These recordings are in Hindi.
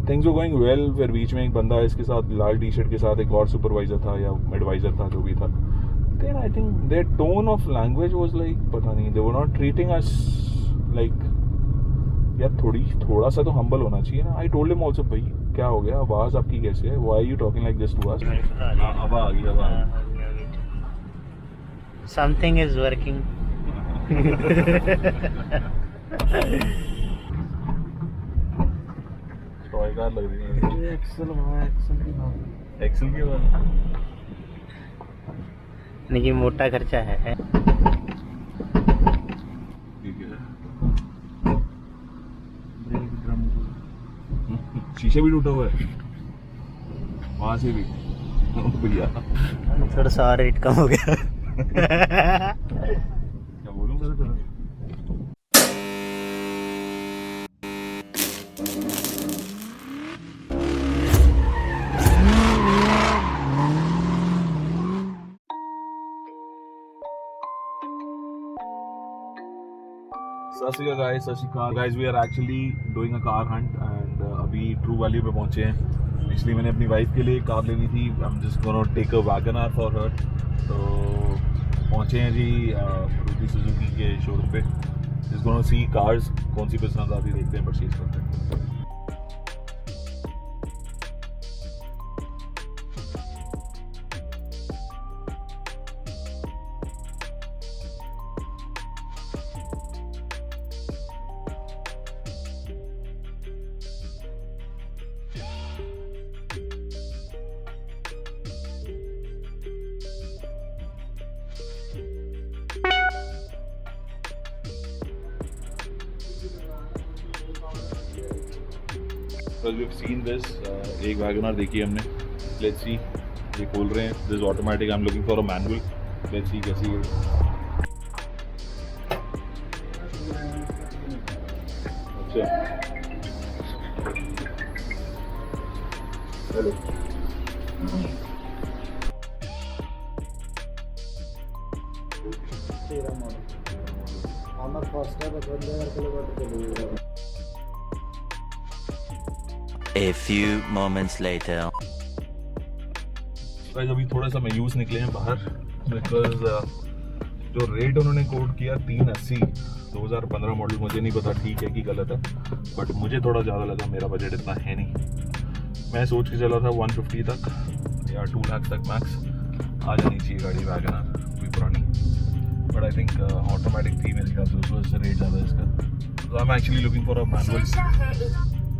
Things were going well. फिर बीच में एक बंदा इसके साथ लाल टी शर्ट के साथ एक और सुपरवाइजर था या एडवाइजर था, जो भी था। Then I think their tone of language was like, पता नहीं, they were not treating us like, यार थोड़ा सा तो हम्बल होना चाहिए ना। आई टोल्ड हिम आल्सो, भाई क्या हो गया, आवाज़ आपकी कैसे है, why are you talking like this to us. अब आ गई। Something is working. Toy car लग रही है। एक्सेल की बात। एक्सेल की बात। नहीं, मोटा खर्चा है। ठीक है। शीशे भी टूटा हुआ है वहां से भी। भैया थोड़ा सा रेट कम हो गया। क्या बोलूं तेरे तरह। सत श्री अकाल guys, we are actually doing a car hunt and अभी ट्रू वैल्यू पे पहुंचे हैं। इसलिए मैंने अपनी वाइफ के लिए कार लेनी थी। I am just gonna take a Wagon R for her. तो पहुंचे हैं जी मारुति सुजुकी के शोरूम पे। जस्ट गोना सी कार्स, कौन सी पसंद आती देखते हैं, परचेज करते हैं। Well, we've seen this, एक वैगनर देखी हमने। Let's see, ये खोल रहे हैं। This is automatic. I'm looking for a manual. Let's see कैसी है। अच्छा, hello. A few moments later. Guys अभी थोड़ा सा मायूस निकले हैं बाहर, बिकॉज जो रेट उन्होंने कोट किया 380 2015 मॉडल, मुझे नहीं पता ठीक है कि गलत है, बट मुझे थोड़ा ज़्यादा लगा। मेरा बजट इतना है नहीं। मैं सोच के चला था 150 तक या 2 लाख तक मैक्स आ जानी चाहिए गाड़ी वैगनर कोई पुरानी, बट आई थिंक ऑटोमेटिक थी मेरे ख्याल से, उस वजह से रेट ज़्यादा है इसका। तो I am actually looking for a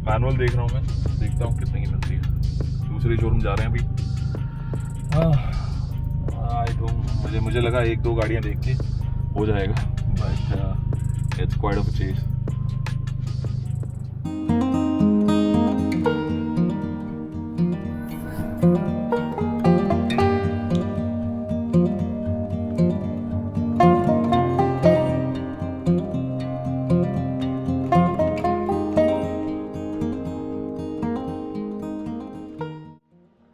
manual देख रहा हूँ मैं, देखता हूँ कितने की मिलती है। दूसरे शोरूम जा रहे हैं अभी। मुझे लगा 1-2 गाड़ियाँ देख के हो जाएगा, but it's quite of a chase.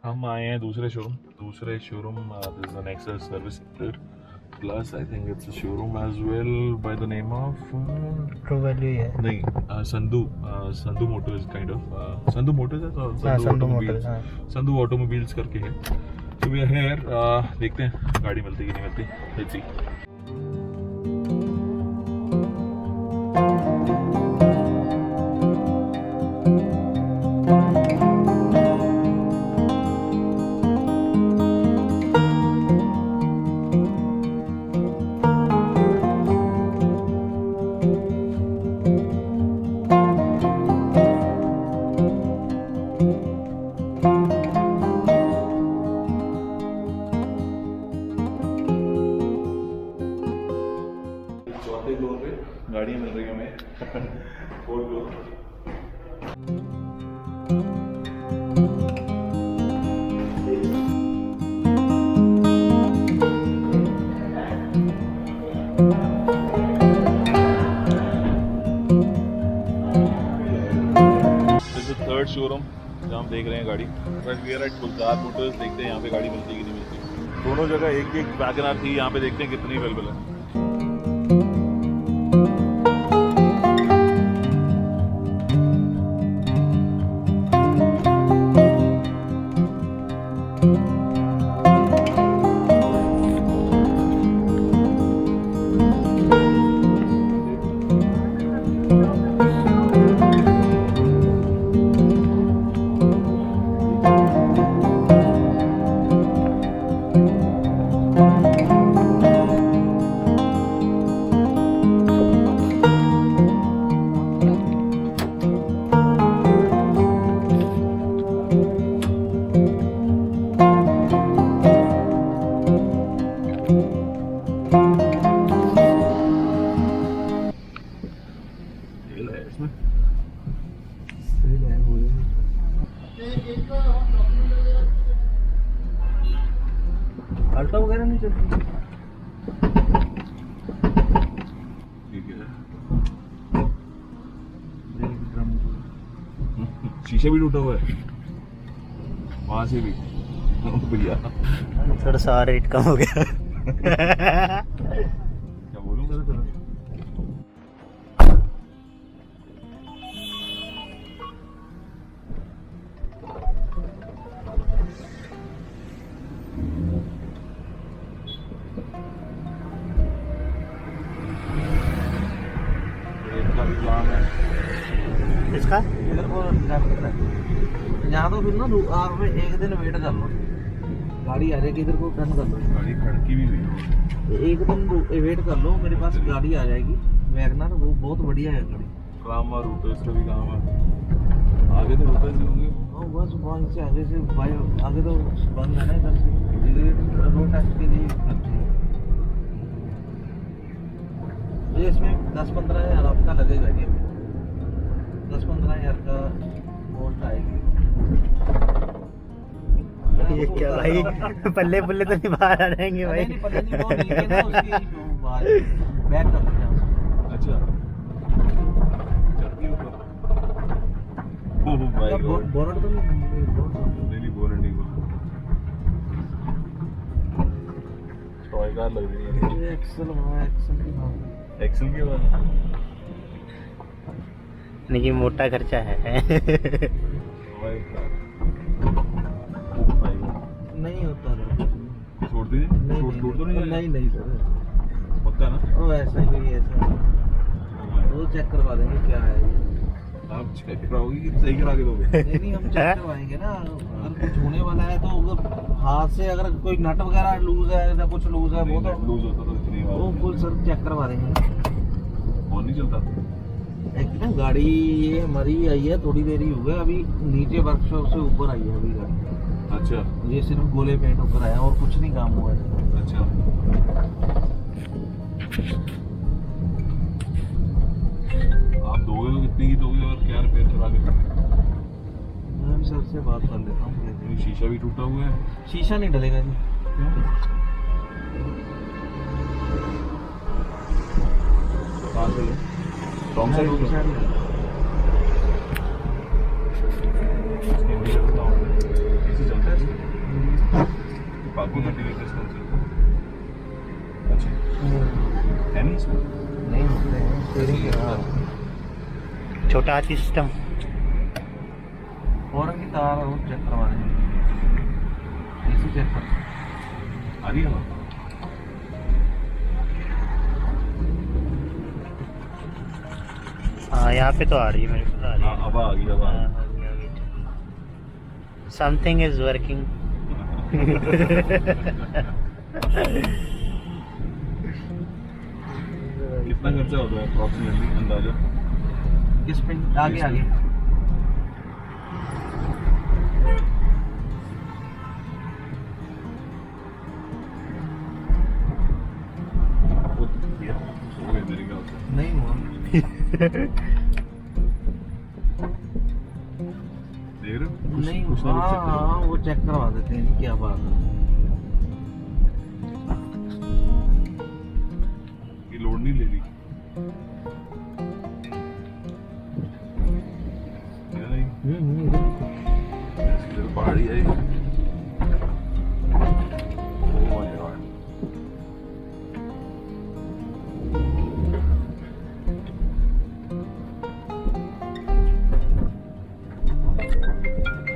हम आए हैं दूसरे showroom this is an Excel service centre plus. I think it's a showroom as well by the name of True Value है। नहीं, Sandhu Motors kind of. Sandhu Motors है, संधू ऑटोमोबाइल्स करके है। तो वी आर हियर, देखते हैं गाड़ी मिलती कि नहीं मिलती। Let's see. चौथे फ्लोर पे गाड़ियाँ मिल रही हैं हमें। 4th floor. थर्ड शोरूम जहाँ हम देख रहे हैं गाड़ी। But we are at Gulzar Motors, देखते हैं यहाँ पे गाड़ी मिलती है कि नहीं मिलती। दोनों जगह एक एक वैगनर थी, यहाँ पे देखते हैं कितनी अवेलेबल है। अल्टो वगैरह नहीं चलती। ठीक है। शीशे भी टूटा हुआ है वहां से भी। भैया थोड़ा सा रेट कम हो गया। क्या बोलूं? का भी प्लान है इसका इधर को यहाँ तो फिर ना आप में एक दिन वेट कर लो, गाड़ी आ जाएगी, इधर को टर्न कर लो। गाड़ी खड़की भी हुई है। एक दिन वेट कर लो, मेरे पास गाड़ी आ जाएगी वैगनर, वो बहुत बढ़िया है गाड़ी। काम और रूटर्स का भी काम है। आगे तो रूटर्स ही होंगे। हाँ बस वहाँ से आगे से भाई आगे तो बंद है ना, इधर से इधर रोड टेस्ट के लिए अच्छी है। ये इसमें 10-15 हज़ार आपका लगेगा, ये 10-15 हज़ार का कॉस्ट आएगी। ये क्या भाई, पल्ले पुल्ले तो नहीं बाहर आ जाएंगे भाई। नहीं पता नहीं, वो नीचे ना उसकी बाहर बैक करते हैं उसको। अच्छा चढ़ती ऊपर। Oh my God. बोनट तो नहीं बोल नहीं बोल। टॉय कार लग रही है। ये एक्सेल वहाँ एक्सेल की बात। एक्सेल के बाद लेकिन मोटा खर्चा है। Toy car. Oh my God. नहीं होता सर। छोड़ दीजिए। छोड़ तो नहीं नहीं नहीं सर, पक्का ना? वो ऐसा ही ऐसा वो चेक करवा देंगे क्या है ये। आप चेक कराओगे कि सही करा के दोगे? नहीं हम चेक करवाएंगे ना, अगर कुछ होने वाला है तो अगर हाथ से अगर कोई नट वगैरह लूज है या कुछ लूज है वो तो लूज होता तो इतनी वो बात फुल सर चेक करवा देंगे। फोन नहीं चलता। एक ना गाड़ी ये हमारी आई है, थोड़ी देर ही हो गया, अभी नीचे वर्कशॉप से ऊपर आई है अभी गाड़ी। अच्छा ये सिर्फ गोले पेंट ऊपर आया और कुछ नहीं काम हुआ है। अच्छा। आप दोगे तो कितने की दोगे और क्या रिपेयर करा के दोगे? मैं भी सर से बात कर लेता हूँ। ये शीशा भी टूटा हुआ है। शीशा नहीं डलेगा जी। कहाँ से है? रॉन्ग साइड होगा। इसके इंडिकेटर बताओ। कैसे चलता है इसका? बाकी इंडिकेटर्स कौन से? अच्छा है नहीं इसमें? नहीं होते हैं steering के हाँ। छोटा हाथी सिस्टम। फौरन की तार और चेक करवाने इसी चेक कर। आ रही है ना? हाँ यहाँ पे तो आ रही है, मेरे को आ रही हाँ अब आ गई अब आ गई। Something is working. कितना खर्चा होता है अप्रोक्सीमेटली अंदाजा? किस पे आगे आगे वो दिया हो गया मेरे ख्याल से। नहीं हुआ। देख रहे हो? कुछ- नहीं कुछ हुआ। ना कुछ check करो। हाँ वो चेक करवा देते हैं, क्या बात है। ये लोड नहीं ले रही है नहीं? इधर पहाड़ी है। Oh my God.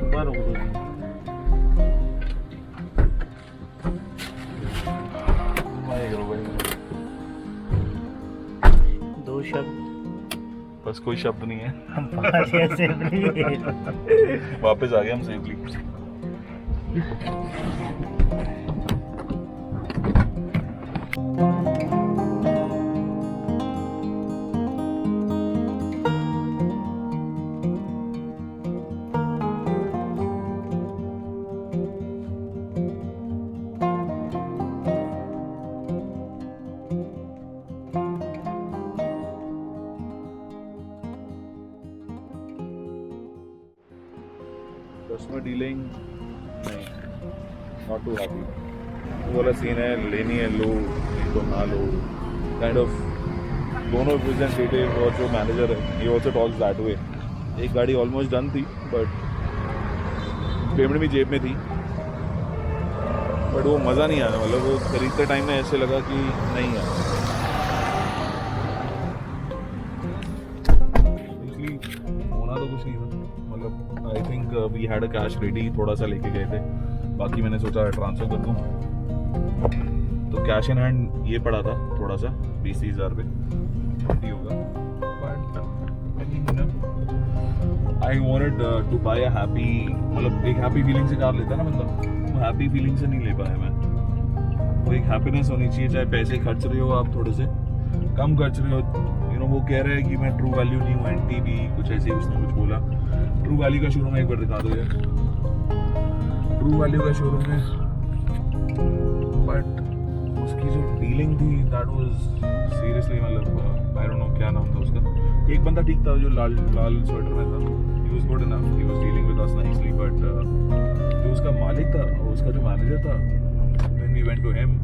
ऊपर हो गई। दो शब्द बस कोई शब्द नहीं है। हम पास ऐसे भी। वापस आ गए हम सेफली। कस्टमर डीलिंग नहीं, नॉट टू हैप्पी। वो वाला सीन है, लेनी है लो, नहीं तो ना लो, काइंड ऑफ। दोनों रिप्रेजेंटेटिव और जो मैनेजर है, he also talks that way. एक गाड़ी ऑलमोस्ट डन थी, बट पेमेंट भी जेब में थी, बट वो मज़ा नहीं आया। मतलब वो खरीदते टाइम में ऐसे लगा कि नहीं है। होना तो कुछ नहीं था। मतलब I think we had a cash ready, थोड़ा सा लेके गए थे, बाकी मैंने सोचा ट्रांसफर कर दूँ। तो कैश इन हैंड ये पड़ा था थोड़ा सा, 20-30 हज़ार पे 20 होगा। But I wanted to buy a happy, मतलब एक हैप्पी फीलिंग से कार लेता है ना बंदा, वो हैप्पी फीलिंग से नहीं ले पाया मैं। वो एक हैप्पीनेस होनी चाहिए, चाहे पैसे खर्च रहे हो आप थोड़े से कम खर्च रहे हो। यू नो वो कह रहे हैं कि मैं ट्रू वैल्यू नहीं हूँ, NTB कुछ ऐसे ही उसने कुछ बोला। ट्रू वैल्यू का शोरूम एक बार दिखा दो यार, ट्रू वैल्यू का शोरूम है, बट उसकी जो डीलिंग थी दैट वाज सीरियसली, मतलब आई डोंट नो क्या नाम था उसका। एक बंदा ठीक था जो लाल स्वेटर में था, he was good enough, he was dealing with us nicely, but जो उसका मालिक था, उसका जो मैनेजर था, when we went to him,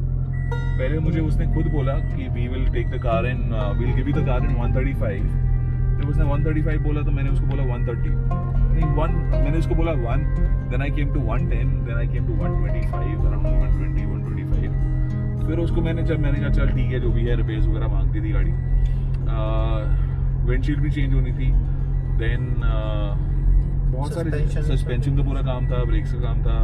पहले मुझे उसने खुद बोला कि we will take the car in, will give you the car in 135। जब उसने 135 बोला तो मैंने उसको बोला 130, नहीं 1, मैंने उसको बोला 1, then I came to 110, then I came to 125, around 120, 125। फिर उसको मैंने कहा चल ठीक है, जो भी है, रिपेयर्स वगैरह मांगती थी गाड़ी, विंडशील्ड भी चेंज होनी थी, देन बहुत सारे सस्पेंशन का पूरा काम था, ब्रेक्स का काम था,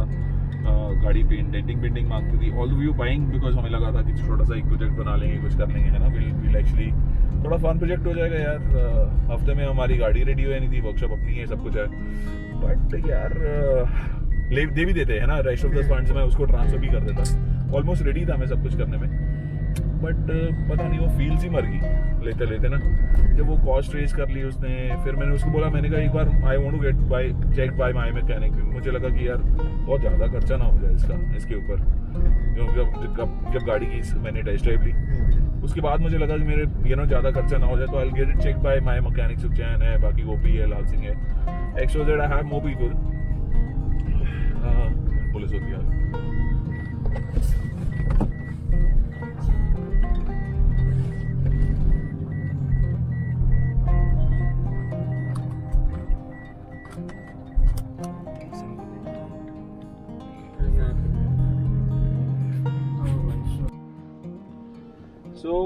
गाड़ी डेंटिंग मांगती थी। ऑल वी बाइंग बिकॉज हमें लगा था कि छोटा सा एक प्रोजेक्ट बना लेंगे, कुछ कर लेंगे, है ना, विल एक्चुअली थोड़ा फन प्रोजेक्ट हो जाएगा यार। हफ्ते में हमारी गाड़ी रेडी हो नहीं थी, वर्कशॉप अपनी है, सब कुछ है, बट यार दे भी देते हैं ना, रेस्ट ऑफ द फंड्स में उसको ट्रांसफर भी कर देता। ऑलमोस्ट रेडी था मैं सब कुछ करने में, बट पता नहीं वो फील्स ही मर गई लेते लेते ना। जब वो कॉस्ट रेज कर ली उसने, फिर मैंने उसको बोला, मैंने कहा एक बार I want to get check by my mechanic. मुझे लगा कि यार बहुत ज़्यादा खर्चा ना हो जाए इसके ऊपर, जब गाड़ी की मैंने टेस्ट ड्राइव ली, उसके बाद मुझे लगा कि मेरे ज़्यादा खर्चा ना हो जाए, तो I get it check by my mechanic. Sukhchain है, बाकी गोपी है, लाल सिंह है, XYZ, I have more people. Police होती है। So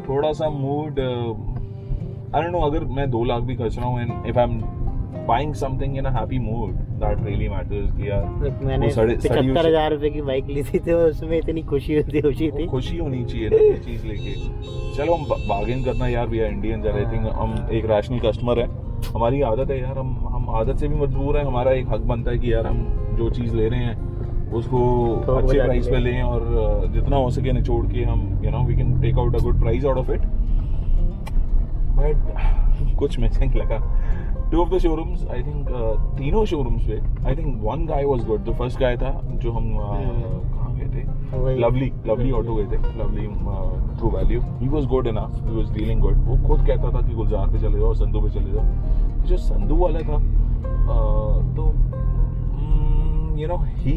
थोड़ा सा मूड, आई डोंट नो, अगर मैं 2 लाख भी खर्च रहा हूँ, and if I am buying something in a happy mood, that really matters. कि यार मैंने 75,000 रुपए की बाइक ली थी, तो उसमें इतनी खुशी थी, खुशी होनी चाहिए ना ये चीज़ लेके। चलो हम बार्गेन करना यार, we are Indians, I think हम एक रैशनल कस्टमर है, हमारी आदत है यार, हम आदत से भी मजबूर है, हमारा एक हक बनता है कि यार हम जो चीज़ ले रहे हैं उसको अच्छे प्राइस पे लें, और जितना हो सके निचोड़ के हम we can take out a good price out of it. But कुछ मिसिंग लगा। 2 of the showrooms, I think तीनों शोरूम्स पे, I think one guy was good. The first guy था जो हम कहाँ गए थे, लवली ऑटो गए थे, lovely true value, he was good enough, he was dealing good. वो खुद कहता था कि गुलजार पे चले जाओ, संधू पे चले जाओ। जो संधू वाला था, तो he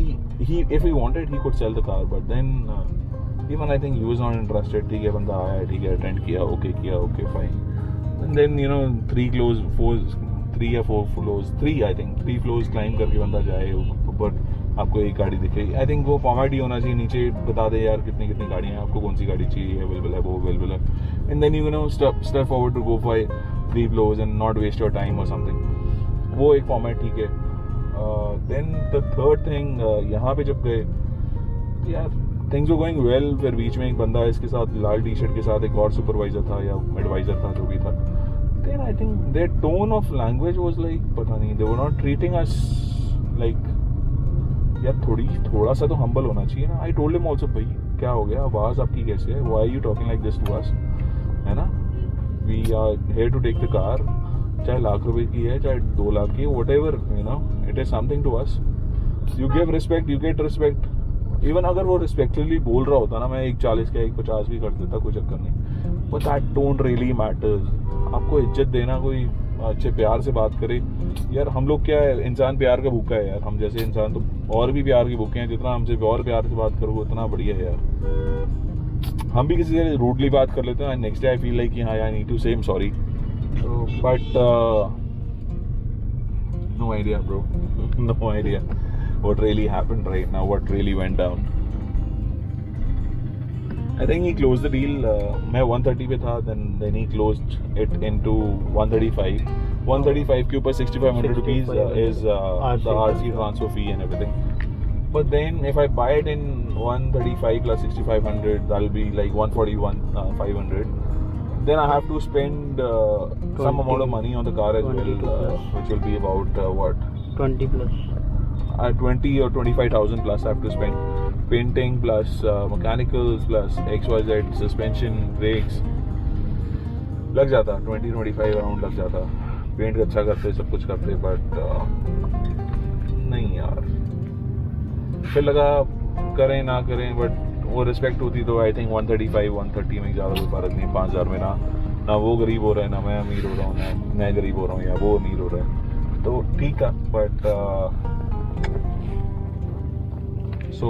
if he wanted he could sell the car, but then even I think he was not interested. ठीक है, बंदा आया, ठीक है, अटेंड किया, okay fine, and then 3 floors climb करके बंदा जाए ऊपर, आपको एक गाड़ी दिखेगी। आई थिंक वो फॉर्मेट ही होना चाहिए, नीचे बता दे यार कितनी गाड़ियाँ हैं, आपको कौन सी गाड़ी चाहिए, अवेलेबल है, वो अवेलेबल है, and then step forward to go for 3 floors and not waste your time or something. वो एक फॉर्मेट ठीक है। देन द थर्ड थिंग, यहाँ पे जब गए यार, थिंग्स वर गोइंग वेल, फिर बीच में एक बंदा इसके साथ लाल टी-शर्ट के साथ एक और सुपरवाइजर था या एडवाइजर था, जो भी था। Then I think their tone of language was like, पता नहीं, they were not treating us like, यार थोड़ा सा तो हम्बल होना चाहिए ना। आई टोल्ड हिम आल्सो, भाई क्या हो गया, आवाज़ आपकी कैसे है, why are you talking like this to us, है ना, we are here to take the car, चाहे लाख रुपए की है, चाहे 2 लाख की, whatever, it is something to us. You give respect, you get respect. Even अगर वो रिस्पेक्टफुली बोल रहा होता ना, मैं 140 का 150 भी कर देता, कोई चक्कर नहीं, but that tone really matters. आपको इज्जत देना कोई अच्छे प्यार से बात करे यार। हम लोग क्या है, इंसान प्यार का भूखा है यार, हम जैसे इंसान तो और भी प्यार के भूखे हैं। जितना हमसे और प्यार से बात करो उतना बढ़िया है यार। हम भी किसी से रूडली बात कर लेते हैं, next day I feel like कि हाँ यार need to say sorry, but no idea bro, no idea what really happened right now, what really went down. I think he closed the deal. मैं 130 पे था, then he closed it into 135. 135 के ऊपर 6,500 rupees is the RC transfer fee and everything. But then if I buy it in 135 plus 6,500, that'll be like 141,500. Then I have to spend some amount of money on the car as well, which will be about what? 20 plus. 20 or 25,000 plus I have to spend. Painting plus mechanicals plus XYZ, suspension, brakes. लग जाता 20-25 अराउंड लग जाता। पेंट अच्छा करते, सब कुछ करते, बट नहीं यार। फिर लगा करें ना करें, बट वो रिस्पेक्ट होती तो आई थिंक 135-130 में ज़्यादा कोई फर्क नहीं। 5,000 में ना वो गरीब हो रहा है, ना मैं अमीर हो रहा हूँ, ना मैं गरीब हो रहा हूँ या वो अमीर हो रहा है, तो ठीक है। But so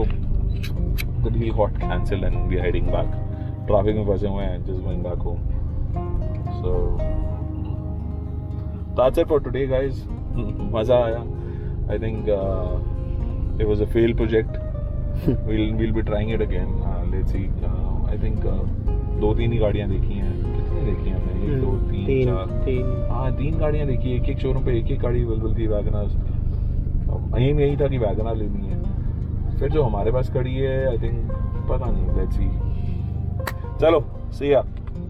the deal got cancelled and we're heading back. Traffic में फंसे हुए हैं, just going back home. So that's it for today, guys. मज़ा आया. I think it was a failed project. We'll be trying it again. Let's see. I think 2-3 ही गाड़ियाँ देखी हैं. कितनी देखी हैं हमने? 1, 2, 3, 4. हाँ 3 गाड़ियाँ देखी. एक शोरूम पे एक गाड़ी अवेलेबल थी, वैगनर. यही था कि वैगनर लेनी है. फिर जो हमारे पास खड़ी है आई थिंक पता नहीं, लेट्स सी। चलो सी या,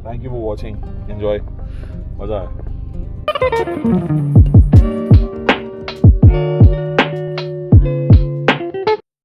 thank you for watching, enjoy, मज़ा आया।